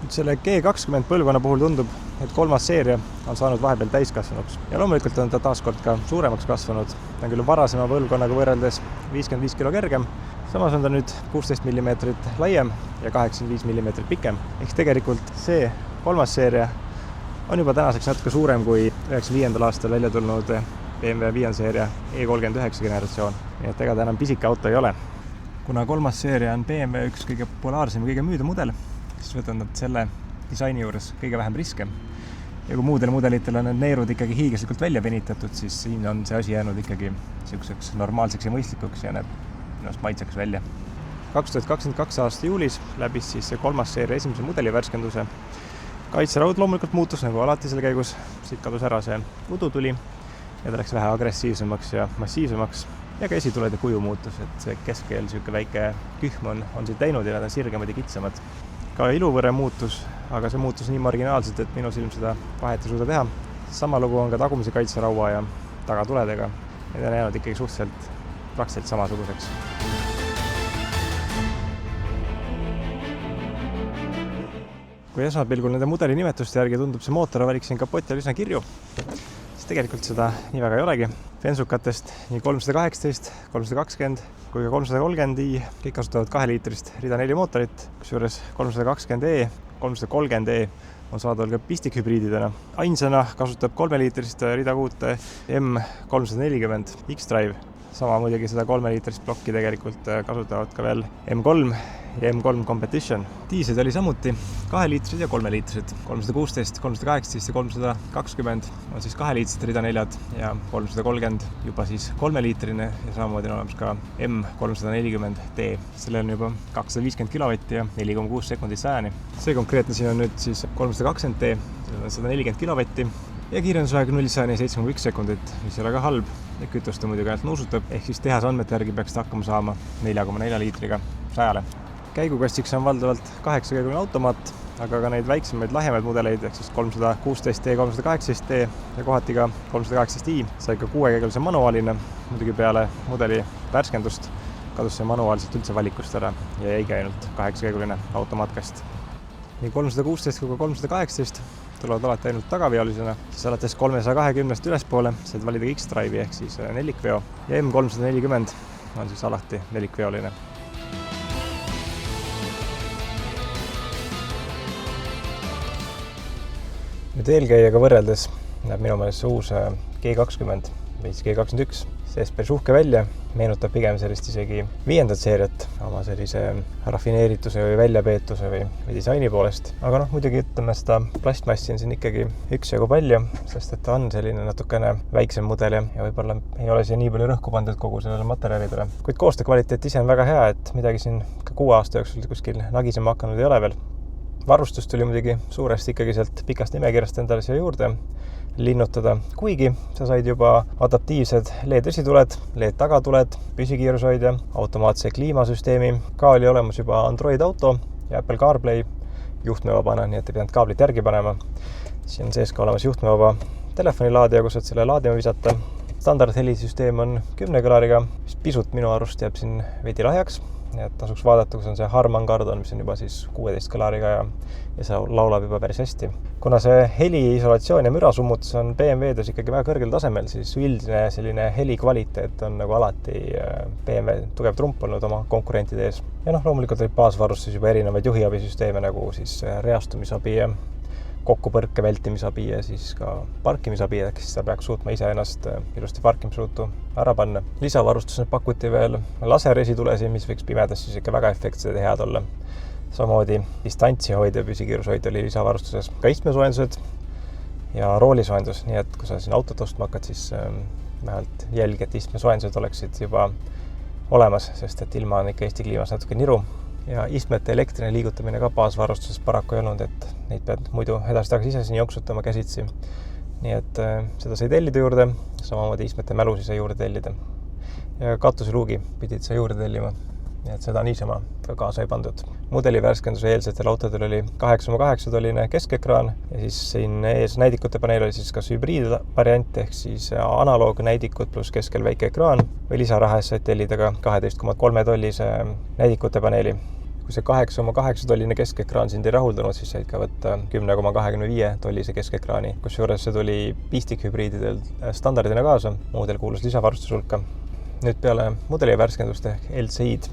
Selle G20 põlvkonna puhul tundub, et kolmas seeria on saanud vahepeal täiskasvanuks. Ja loomulikult on ta taaskord ka suuremaks kasvanud. Ta on küll varasema põlvkonnaga võrreldes 55 kilo kergem, samas on ta nüüd 16 mm laiem ja 85 mm pikem. Ehk tegelikult see kolmas seeria on juba tänaseks natuke suurem kui 95. aastal välja tulnud BMW 5 seeria E39 generatsioon. Nii et ega ta enam pisike auto ei ole. Kuna kolmas seeria on BMW üks kõige populaarsem ja kõige müüdum mudel, siis võtavad nad selle disaini juures kõige vähem riske. Ja kui muudel mudelitel on need neerud ikkagi hiiglaslikult välja venitatud, siis siin on see asi jäänud ikkagi selliseks normaalseks ja mõistlikuks ja näeb minust maitseks välja. 2022 aasta juulis läbis siis see kolmas seeria esimese mudeli värskenduse. Kaitseraud loomulikult muutus nagu alati selle käigus. Siit kadus ära see udutuli ja ta läks vähe agressiivsemaks ja massiivsemaks. Ja ka esituled ja kuju muutus, et see keskel selline väike kühm on siit teinud ja nad on sirgemad ja kitsamad. Ka iluvõrre muutus, aga see muutus nii marginaalselt, et minu silm seda vahet ei suuda teha. Sama lugu on ka tagumise kaitseraua ja tagatuledega. Need on jäänud ikkagi suhteliselt praktiliselt samasuguseks. Kui esmapilgul nende mudeli nimetuste järgi tundub see mootorvalik siin kapotil üsna kirju, siis tegelikult seda nii väga ei olegi. Fensukatest nii 318, 320 kui ka 330i kõik kasutavad 2-liitrist rida 4 mootorit, kusjuures 320e, 330e on saadaval ka pistikhübriididena. Ainsana kasutab 3-liitrist rida 6 M340 X-Drive. Sama muidugi seda 3-liitrist plokki tegelikult kasutavad ka veel M3 ja M3 Competition. Diislid oli samuti 2-liitrised ja 3-liitrised. 316, 318 ja 320 on siis 2-liitrised rida 4 ja 330 juba siis 3-liitrine ja samamoodi on olemas ka M340D. Sellel on juba 250 kilovatti ja 4,6 sekundit 100-ni. See konkreetne siin on nüüd siis 320D, sellel on 140 kilovatti ja kiirendusaeg 0-100-ni 7,1 sekundit, mis ei ole ka halb. Ja kütust ta muidugi ainult nuusutab, ehk siis tehase andmete järgi peaks ta hakkama saama 4,4 liitriga 100-le. Käigukastiks on valdavalt 8-käiguline automaat, aga ka neid väiksemaid lahjemaid mudeleid, ehk siis 316D, 318D ja kohati ka 318i sai ka 6-käigulise manuaalina. Muidugi peale mudeli värskendust kadus see manuaalselt üldse valikust ära ja jäigi ainult 8-käiguline automaatkast. Nii 316 kui ka 318 tulevad alati ainult tagaveolisena, siis alates 320 ülespoole said valida X-Drive'i ehk siis nelikveo ja M340 on siis alati nelikveoline. Nüüd eelkäijaga võrreldes näeb minu meelest see uus G20 või siis G21 seest päris uhke välja, meenutab pigem sellist isegi 5. seeriat oma sellise rafineerituse või väljapeetuse või disaini poolest. Aga muidugi ütleme seda plastmassi on siin ikkagi üksjagu palju, sest et ta on selline natukene väiksem mudel ja võib-olla ei ole siia nii palju rõhku pandud kogu sellele materjalidele. Kuid koostöökvaliteet ise on väga hea, et midagi siin ka 6 aasta jooksul kuskil nagisema hakanud ei ole veel. Varustus tuli muidugi suuresti ikkagi sealt pikast nimekirjast endale siia juurde linnutada, kuigi sa said juba adaptiivsed LED-esituled, LED-tagatuled, püsikiirushoidja, automaatse kliimasüsteemi, ka oli olemas juba Android Auto ja Apple CarPlay juhtmevabana, nii et ei pidanud kaablit järgi panema. Siin on sees ka olemas juhtmevaba telefonilaadija, kus saad selle laadima visata. Standard helisüsteem on 10 kõlariga, mis pisut minu arust jääb siin veidi lahjaks. Et tasuks vaadata, kus on see Harman Kardon, mis on juba siis 16 kõlariga ja see laulab juba päris hästi. Kuna see heli isolatsioon ja mürasummutus on BMW-des ikkagi väga kõrgel tasemel, siis üldine selline heli kvaliteet on nagu alati BMW tugev trump olnud oma konkurentide ees. Ja loomulikult olid baasvarustus juba erinevaid juhiabisüsteeme nagu siis reastumisabi ja kokkupõrke vältimisabi ja siis ka parkimisabi, ehk siis ta peaks suutma ise ennast ilusti parkimisruutu ära panna. Lisavarustusena pakuti veel laseresitulesi, mis võiks pimedas siis ikka väga efektsed ja head olla. Samamoodi distantsi hoidja püsikiirushoid oli lisavarustuses. Ka istmesoojendused ja roolisoojendus, nii et kui sa siin autot ostma hakkad, siis vähemalt jälgi, et istmesoojendused oleksid juba olemas, sest et ilma on ikka Eesti kliimas natuke niru. Ja istmete elektriline liigutamine ka baasvarustuses paraku ei olnud, et neid pead muidu edasi-tagasi ise siin jooksutama käsitsi. Nii et seda sai tellida juurde, samamoodi istmete mälusi sai juurde tellida. Ja katuseluugi pidid sa juurde tellima. nii et seda niisama ka kaasa ei pandud. Mudeli värskenduse eelsetel autodel oli 8,8 tolline keskekraan ja siis siin ees näidikute paneel oli siis kas hübriidvariant ehk siis analoognäidikud pluss keskel väike ekraan või lisaraha eest said tellida ka 12,3 tollise näidikute paneeli. Kui see 8,8 tolline keskekraan sind ei rahuldanud, siis said ka võtta 10,25 tollise keskekraani, kusjuures see tuli pistikhübriididel standardina kaasa, muudel kuulus lisavarustuse hulka. Nüüd peale mudeli värskendust ehk LCI-d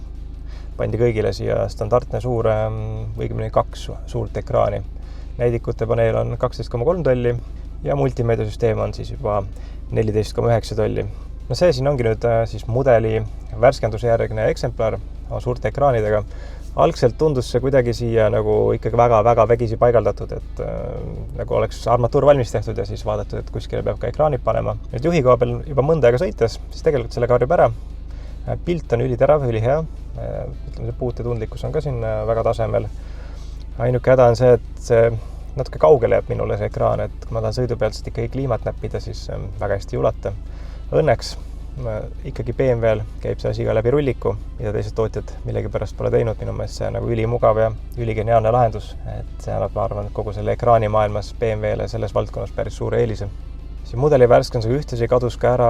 pandi kõigile siia standardne suur, õigemini 2 suurt ekraani. Näidikute paneel on 12,3 tolli ja multimeediasüsteem on siis juba 14,9 tolli. No see siin ongi nüüd siis mudeli värskenduse järgne eksemplar suurte ekraanidega. Algselt tundus see kuidagi siia nagu ikkagi väga vägisi paigaldatud, et nagu oleks armatuur valmis tehtud ja siis vaadatud, et kuskile peab ka ekraanid panema. Nüüd juhi koha peal juba mõnda aega sõites, siis tegelikult selle karjub ära. Pilt on üliterav, ülihea. Ütleme, see puutetundlikkus on ka siin väga tasemel. Ainuke häda on see, et see natuke kaugele jääb minule see ekraan, et kui ma tahan sõidu pealt ikkagi kliimat näppida, siis väga hästi ei ulata. Õnneks ikkagi BMW-l käib see asi ka läbi rulliku, mida teised tootjad millegi pärast pole teinud. Minu meelest see on nagu ülimugav ja üligeniaalne lahendus, et see annab, ma arvan, kogu selle ekraani maailmas BMW-le selles valdkonnas päris suure eelise. Siin mudeli värskendusega ühtesi kadus ka ära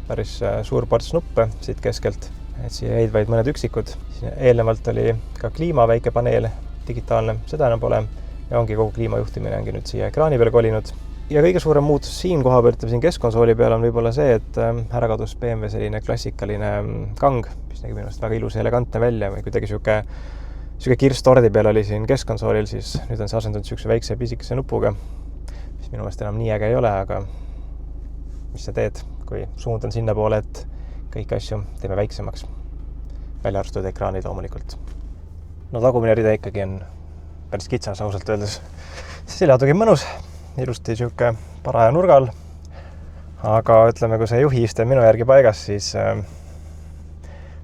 päris suur ports nuppe siit keskelt, et siia jäid vaid mõned üksikud. Siin eelnevalt oli ka kliima väike paneel, digitaalne, seda enam pole ja ongi kogu kliimajuhtimine ongi nüüd siia ekraani peale kolinud. Ja kõige suurem muutus siin koha pealt, siin keskkonsooli peal on võib-olla see, et ära kadus BMW selline klassikaline kang, mis nägi minu arust väga ilus ja elegantne välja või kuidagi siuke kirsstordi peal oli siin keskkonsoolil, siis nüüd on see asendunud siukse väikse pisikese nupuga, mis minu meelest enam nii äge ei ole, aga mis sa teed, kui suund on sinna poole, et kõiki asju teeme väiksemaks. Välja arvatud ekraanid loomulikult. No tagumine rida ikkagi on päris kitsas ausalt öeldes. Seljatugi mõnus. Ilusti siuke paraja nurgal, aga ütleme, kui see juhi iste minu järgi paigas, siis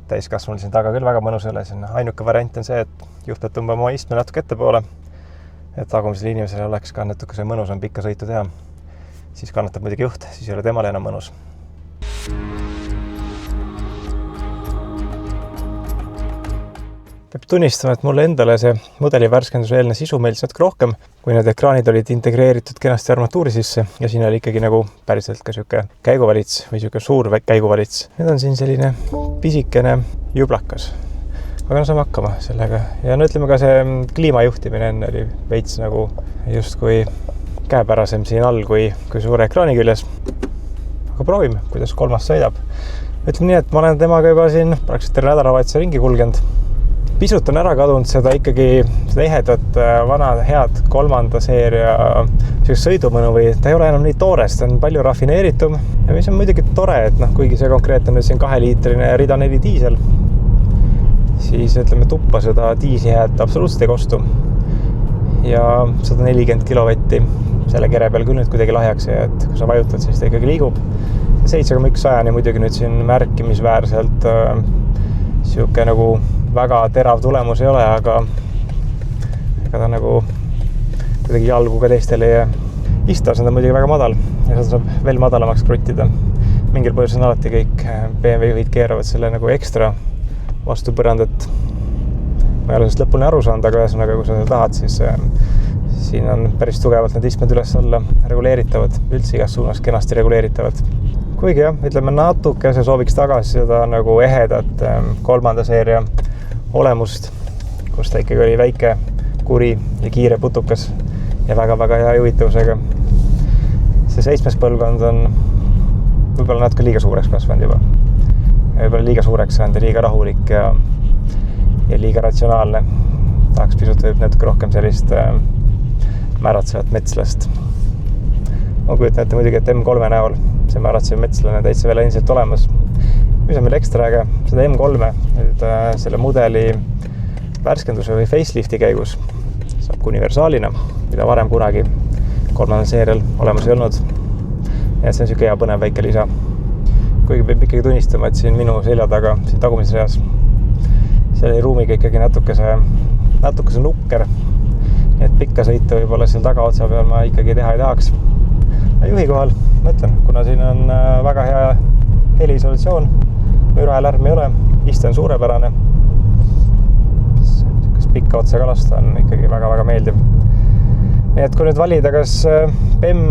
täiskasvanul siin taga küll väga mõnus ei ole. Ainuke variant on see, et juht peab tõmbama istme natuke ettepoole, et tagumisel inimesel oleks ka natuke see mõnus on pikka sõitu teha. Siis kannatab muidugi juht, siis ei ole temal enam mõnus. Peab tunnistama, et mulle endale see mudeli värskenduse eelne sisu meeldis natuke rohkem, kui need ekraanid olid integreeritud kenasti armatuuri sisse ja siin oli ikkagi nagu päriselt ka siuke käiguvalits või siuke suur käiguvalits. Nüüd on siin selline pisikene jublakas, aga no saame hakkama sellega. Ja no ütleme ka see kliimajuhtimine enne oli veits nagu justkui käepärasem siin all kui suure ekraani küljes. Aga proovime, kuidas kolmas sõidab. Ütleme nii, et ma olen temaga juba siin praktiliselt terve nädalavahetuse ringi kulgenud. Pisut on ära kadunud seda ikkagi seda ehedat vana head 3. seeria sõidumõnu või ta ei ole enam nii toores, ta on palju rafineeritum ja mis on muidugi tore, et kuigi see konkreetne nüüd siin 2-liitrine rida 4 diisel, siis ütleme tuppa seda diisihääd absoluutselt ei kostu ja 140 kilovatti selle kere peal küll nüüd kuidagi lahjaks ja et kui sa vajutad, siis ta ikkagi liigub 7,1 muidugi nüüd siin märkimisväärselt siuke nagu väga terav tulemus ei ole, aga ega ta nagu kuidagi jalgu ka teistele ei ista, see on muidugi väga madal ja seda saab veel madalamaks kruttida. Mingil põhjusel on alati kõik BMW juhid keeravad selle nagu ekstra vastu põrandat. Ma ei ole sellest lõpuni aru saanud, aga ühesõnaga, kui sa seda tahad, siis siin on päris tugevalt need istmed üles alla reguleeritavad, üldse igas suunas kenasti reguleeritavad. Kuigi jah, ütleme natuke see sooviks tagasi seda nagu ehedat 3. seeria olemust, kus ta ikkagi oli väike, kuri ja kiire putukas ja väga hea juhitavusega. See 7. põlvkond on võib-olla natuke liiga suureks kasvanud juba. Ja võib-olla liiga suureks saanud ja liiga rahulik ja liiga ratsionaalne. Tahaks pisut võib natuke rohkem sellist märatsevat metslast. Ma kujutan ette muidugi, et M3 näol see märatsev metslane täitsa veel endiselt olemas. Mis on meil ekstra äge, seda M3 selle mudeli värskenduse või facelifti käigus saab universaalina, mida varem kunagi 3. seerial olemas ei olnud. Ja see on siuke hea põnev väike lisa. Kuigi peab ikkagi tunnistama, et siin minu selja taga, siin tagumises reas, selle ruumiga ikkagi natukese nukker. Nii et pikka sõitu võib-olla seal taga otsa peal ma ikkagi teha ei tahaks. Juhi kohal, ma ütlen, kuna siin on väga hea heliisolatsioon, müra ja lärm ei ole, iste on suurepärane pikka otsa kalasta on ikkagi väga-väga meeldiv. Nii et kui nüüd valida, kas BEM,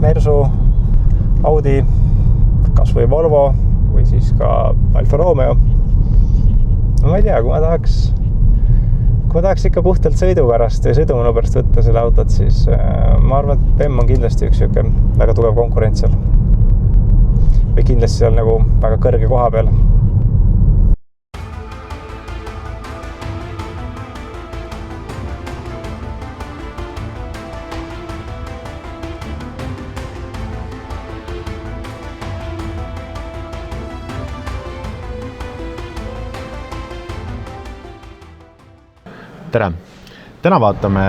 Mersu, Audi, kas või Volvo või siis ka Alfa Romeo, no ma ei tea, kui ma tahaks ikka puhtalt sõidu pärast ja sõidumõnu pärast võtta selle autot, siis ma arvan, et BEM on kindlasti üks väga tugev konkurents seal. Või kindlasti seal nagu väga kõrge koha peal. Tere! Täna vaatame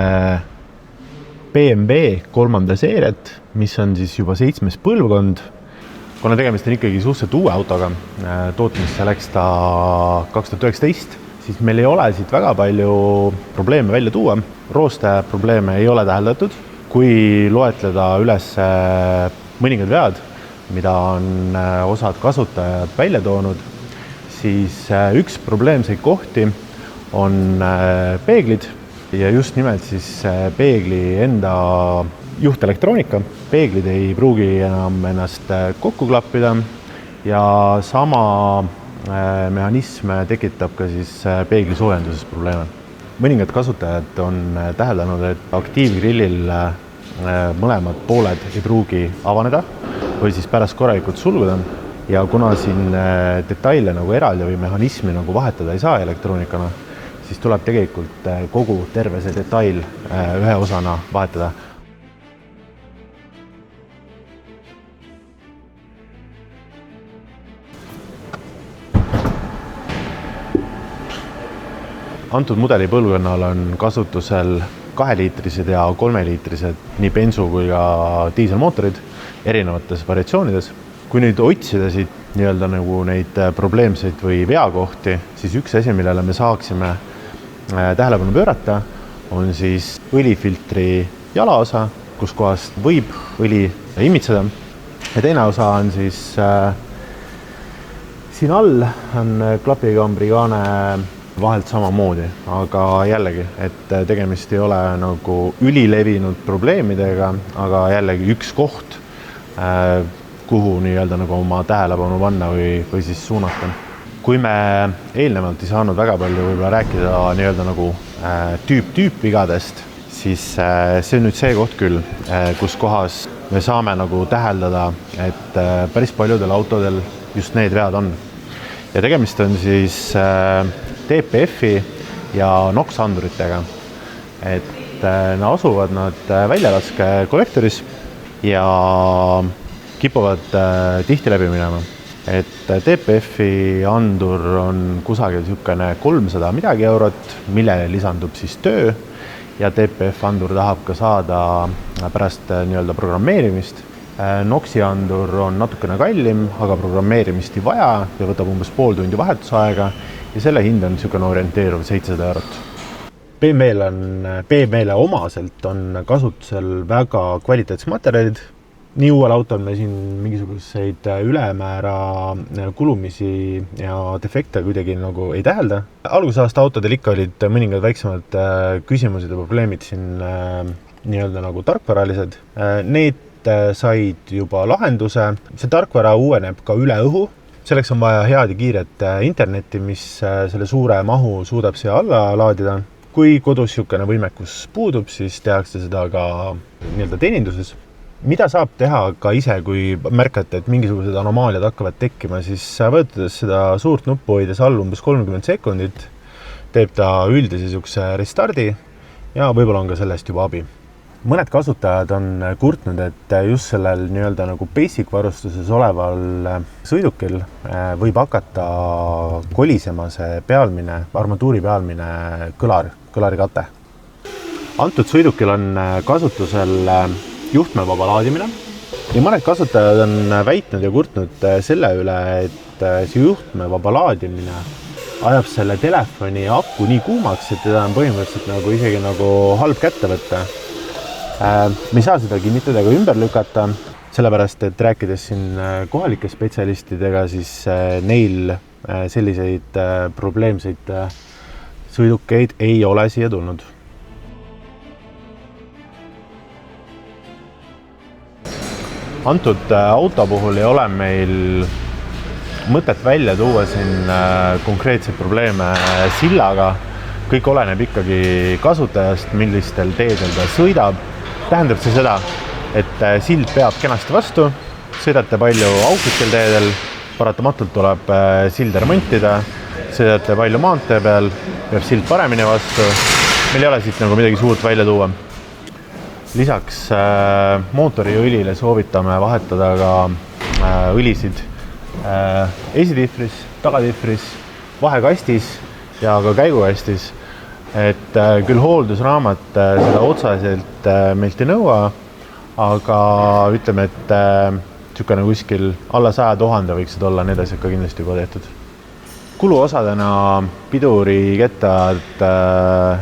BMW 3. seeriat, mis on siis juba 7. põlvkond. Kuna tegemist on ikkagi suhteliselt uue autoga, tootmisse läks ta 2019, siis meil ei ole siit väga palju probleeme välja tuua. Rooste probleeme ei ole täheldatud. Kui loetleda üles mõningad vead, mida on osad kasutajad välja toonud, siis üks probleemseid kohti on peeglid ja just nimelt siis peegli enda juhtelektroonika. Peeglid ei pruugi enam ennast kokku klappida ja sama mehhanism tekitab ka siis peegli soojenduses probleeme. Mõningad kasutajad on täheldanud, et aktiivgrillil mõlemad pooled ei pruugi avaneda või siis pärast korralikult sulguda. Ja kuna siin detaile nagu eraldi või mehhanismi nagu vahetada ei saa elektroonikana, siis tuleb tegelikult kogu terve see detail ühe osana vahetada. Antud mudeli põlvkonnal on kasutusel 2-liitrised ja 3-liitrised nii bensu kui ka diiselmootorid erinevates variatsioonides. Kui nüüd otsida siit nii-öelda nagu neid probleemseid või veakohti, siis üks asi, millele me saaksime tähelepanu pöörata, on siis õlifiltri jalaosa, kus kohast võib õli imitseda. Ja teine osa on siis siin all on klapikambri kaane vahelt samamoodi, aga jällegi, et tegemist ei ole nagu ülilevinud probleemidega, aga jällegi üks koht, kuhu nii-öelda nagu oma tähelepanu panna või siis suunata. Kui me eelnevalt ei saanud väga palju võib-olla rääkida nii-öelda nagu tüüp vigadest, siis see on nüüd see koht küll, kus kohas me saame nagu täheldada, et päris paljudel autodel just need vead on. Ja tegemist on siis DPF-i ja NOx-anduritega. Et asuvad nad väljalaske kollektoris ja kipuvad tihti läbi minema. Et DPF-i andur on kusagil niisugune 300 midagi eurot, millele lisandub siis töö ja DPF andur tahab ka saada pärast nii-öelda programmeerimist. NOx-i andur on natukene kallim, aga programmeerimist ei vaja ja võtab umbes pool tundi vahetusaega ja selle hind on niisugune orienteeruv 700 eurot. BMW-le omaselt on kasutusel väga kvaliteetsed materjalid. Nii uuel autol me siin mingisuguseid ülemäära kulumisi ja defekte kuidagi nagu ei tähelda. Algusaasta autodel ikka olid mõningad väiksemad küsimused ja probleemid siin nii-öelda nagu tarkvaralised. Need said juba lahenduse. See tarkvara uueneb ka üle õhu. Selleks on vaja head ja kiiret internetti, mis selle suure mahu suudab siia alla laadida. Kui kodus niisugune võimekus puudub, siis tehakse seda ka nii-öelda teeninduses. Mida saab teha ka ise, kui märkate, et mingisugused anomaaliad hakkavad tekkima, siis võtades seda suurt nuppu hoides all umbes 30 sekundit, teeb ta üldise niisuguse restardi ja võib-olla on ka sellest juba abi. Mõned kasutajad on kurtnud, et just sellel nii-öelda nagu basic varustuses oleval sõidukil võib hakata kolisema see pealmine, armatuuri pealmine kõlarikate. Antud sõidukil on kasutusel juhtmevaba laadimine ja mõned kasutajad on väitnud ja kurtnud selle üle, et see juhtmevaba laadimine ajab selle telefoni aku nii kuumaks, et teda on põhimõtteliselt nagu isegi nagu halb kätte võtta. Me ei saa seda kinnitada ega ümber lükata, sellepärast et rääkides siin kohalike spetsialistidega, siis neil selliseid probleemseid sõidukeid ei ole siia tulnud. Antud auto puhul ei ole meil mõtet välja tuua siin konkreetseid probleeme sillaga. Kõik oleneb ikkagi kasutajast, millistel teedel ta sõidab. Tähendab see seda, et sild peab kenasti vastu, sõidate palju auklikel teedel, paratamatult tuleb silda remontida, sõidate palju maantee peal, peab sild paremini vastu. Meil ei ole siit nagu midagi suurt välja tuua. Lisaks mootoriõlile soovitame vahetada ka õlisid esitihvris, tagatihvris, vahekastis ja ka käigukastis. Et küll hooldusraamat seda otseselt meilt ei nõua, aga ütleme, et niisugune kuskil alla 100 000 võiksid olla need asjad ka kindlasti juba tehtud. Kuluosadena pidurikettad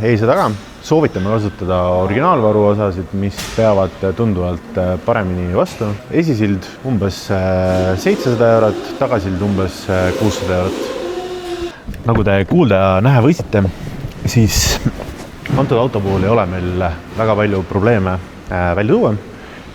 ees ja taga. Soovitame kasutada originaalvaru osasid, mis peavad tunduvalt paremini vastu. Esisild umbes 700 €, tagasild umbes 600 €. Nagu te kuulda ja näha võisite, siis antud auto puhul ei ole meil väga palju probleeme välja tuua.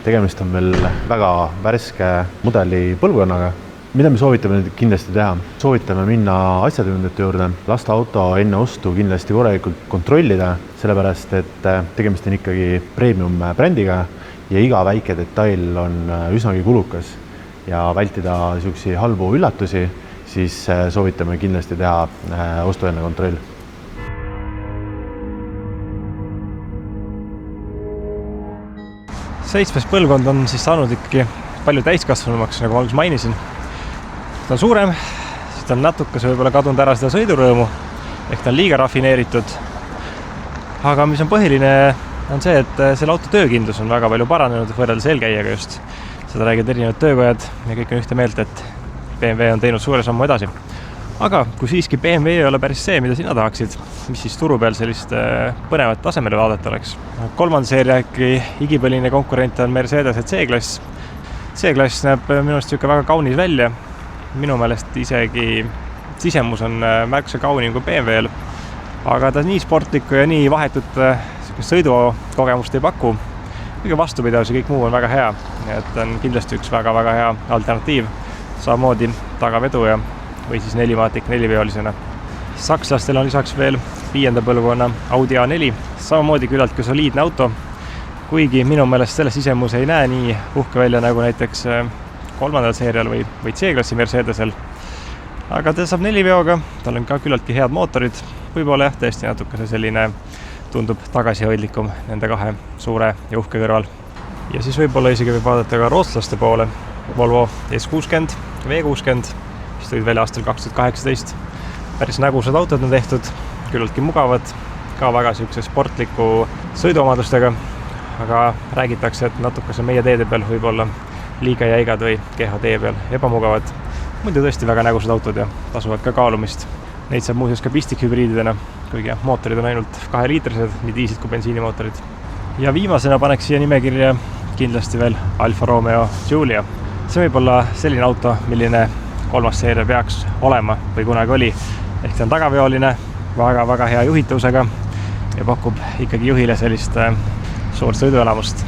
Tegemist on veel väga värske mudeli põlvkonnaga. Mida me soovitame kindlasti teha? Soovitame minna asjatundjate juurde, lasta auto enne ostu kindlasti korralikult kontrollida, sellepärast et tegemist on ikkagi premium brändiga ja iga väike detail on üsnagi kulukas ja vältida niisuguseid halbu üllatusi, siis soovitame kindlasti teha ostu enne kontroll. Seitsmes põlvkond on siis saanud ikkagi palju täiskasvanumaks, nagu ma alguses mainisin. Ta on suurem, siis ta on natuke võib-olla kadunud ära seda sõidurõõmu, ehk ta on liiga rafineeritud. Aga mis on põhiline, on see, et selle auto töökindlus on väga palju paranenud võrreldes eelkäijaga just. Seda räägivad erinevad töökojad ja kõik on ühte meelt, et BMW on teinud suure sammu edasi. Aga kui siiski BMW ei ole päris see, mida sina tahaksid, mis siis turu peal sellist põnevat tasemele vaadata oleks. Kolmanda seeria igipõline konkurent on Mercedes C-klass. C-klass näeb minu arust väga kaunis välja. Minu meelest isegi sisemus on märksa kaunim kui BMW-l, aga ta nii sportlikku ja nii vahetut sõidukogemust ei paku. Kõige vastupidavus ja kõik muu on väga hea, et on kindlasti üks väga-väga hea alternatiiv. Samamoodi tagavedu ja või siis nelimaatik neliviolisena. Sakslastel on lisaks veel 5. põlvkonna Audi A4, samamoodi küllaltki soliidne auto, kuigi minu meelest selle sisemus ei näe nii uhke välja nagu näiteks 3. seerial või C-klassi Mercedesel. Aga ta saab 4-veoga, tal on ka küllaltki head mootorid, võib-olla jah, tõesti natuke selline tundub tagasihoidlikum nende kahe suure ja uhke kõrval. Ja siis võib-olla isegi võib vaadata ka rootslaste poole, Volvo S60, V60, mis tulid välja aastal 2018. Päris nägusad autod on tehtud, küllaltki mugavad, ka väga niisuguse sportliku sõiduomadustega, aga räägitakse, et natuke see meie teede peal võib olla liiga jäigad või kehva tee peal ebamugavad. Muidu tõesti väga nägusad autod ja tasuvad ka kaalumist. Neid saab muuseas ka pistikhübriididena, kuigi mootorid on ainult 2-liitrised, nii diisid kui bensiinimootorid. Ja viimasena paneks siia nimekirja kindlasti veel Alfa Romeo Giulia. See võib olla selline auto, milline 3. seeria peaks olema või kunagi oli. Ehk see on tagaveoline, väga-väga hea juhitavusega ja pakub ikkagi juhile sellist suurt sõiduelamust.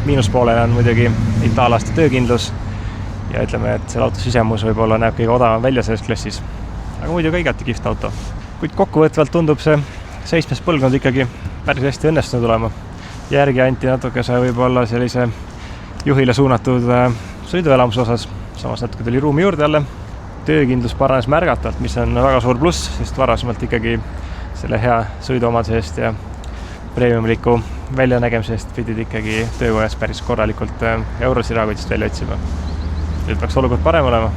Miinuspoolele on muidugi itaallaste töökindlus ja ütleme, et selle auto sisemus võib-olla näeb kõige odavam välja selles klassis. Aga muidu ka igati kihvt auto. Kuid kokkuvõtvalt tundub see 7. põlvkond ikkagi päris hästi õnnestunud olema. Järgi anti natuke see võib-olla sellise juhile suunatud sõiduelamuse osas, samas natuke tuli ruumi juurde jälle. Töökindlus paranes märgatavalt, mis on väga suur pluss, sest varasemalt ikkagi selle hea sõiduomaduse eest ja premiumliku väljanägemise eest pidid ikkagi töökojas päris korralikult eurosiragutist välja otsima. Nüüd peaks olukord parem olema.